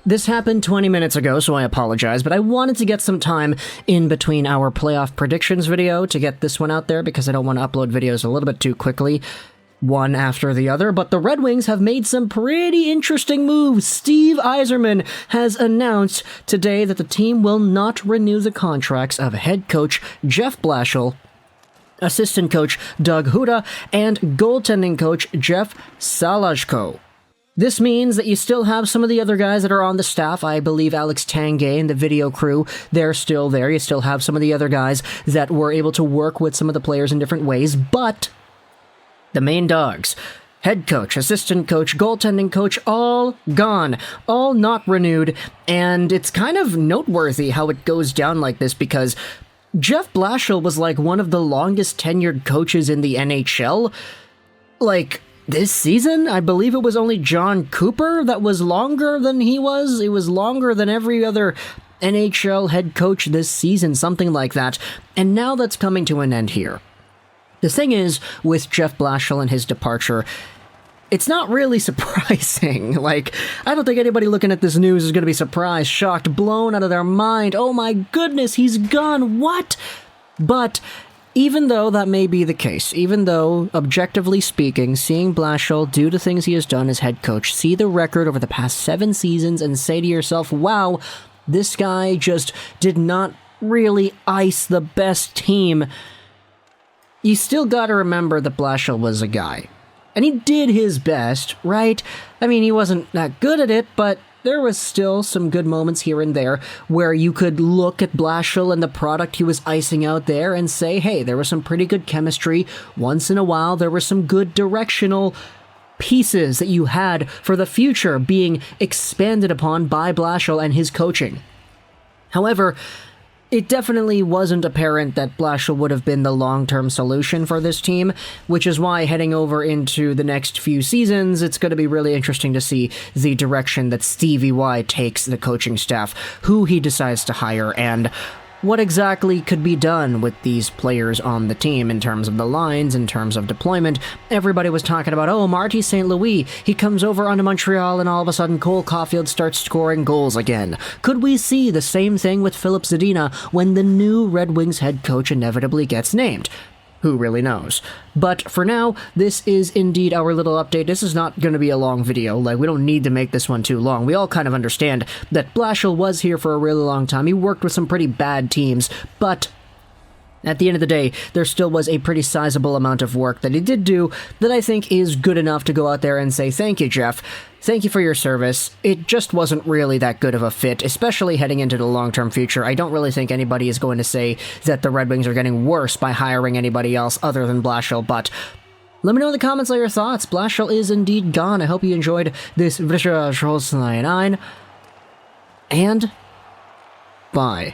This happened 20 minutes ago, so I apologize, but I wanted to get some time in between our playoff predictions video to get this one out there because I don't want to upload videos a little bit too quickly, one after the other. But the Red Wings have made some pretty interesting moves. Steve Yzerman has announced today that the team will not renew the contracts of head coach Jeff Blashill, assistant coach Doug Huda, and goaltending coach Jeff Salajko. This means that you still have some of the other guys that are on the staff. I believe Alex Tanguay and the video crew, they're still there. You still have some of the other guys that were able to work with some of the players in different ways, but the main dogs, head coach, assistant coach, goaltending coach, all gone, all not renewed, and it's kind of noteworthy how it goes down like this because Jeff Blashill was like one of the longest tenured coaches in the NHL. Like, this season, I believe it was only John Cooper that was longer than he was. It was longer than every other NHL head coach this season, something like that. And now that's coming to an end here. The thing is, with Jeff Blashill and his departure, it's not really surprising. Like, I don't think anybody looking at this news is going to be surprised, shocked, blown out of their mind. Oh my goodness, he's gone. What? But even though that may be the case, even though, objectively speaking, seeing Blashill do the things he has done as head coach, see the record over the past 7 seasons and say to yourself, wow, this guy just did not really ice the best team, you still gotta remember that Blashill was a guy. And he did his best, right? I mean, he wasn't that good at it, but there was still some good moments here and there where you could look at Blashill and the product he was icing out there and say, hey, there was some pretty good chemistry. Once in a while, there were some good directional pieces that you had for the future being expanded upon by Blashill and his coaching. However, it definitely wasn't apparent that Blashill would have been the long-term solution for this team, which is why heading over into the next few seasons, it's going to be really interesting to see the direction that Stevie Y takes the coaching staff, who he decides to hire, and what exactly could be done with these players on the team in terms of the lines, in terms of deployment. Everybody was talking about, oh, Marty St. Louis, he comes over onto Montreal and all of a sudden Cole Caulfield starts scoring goals again. Could we see the same thing with Filip Zadina when the new Red Wings head coach inevitably gets named? Who really knows? But for now, this is indeed our little update. This is not going to be a long video. Like, we don't need to make this one too long. We all kind of understand that Blashill was here for a really long time. He worked with some pretty bad teams, but at the end of the day, there still was a pretty sizable amount of work that he did do that I think is good enough to go out there and say, thank you, Jeff. Thank you for your service. It just wasn't really that good of a fit, especially heading into the long-term future. I don't really think anybody is going to say that the Red Wings are getting worse by hiring anybody else other than Blashill, but let me know in the comments all your thoughts. Blashill is indeed gone. I hope you enjoyed this video, and bye.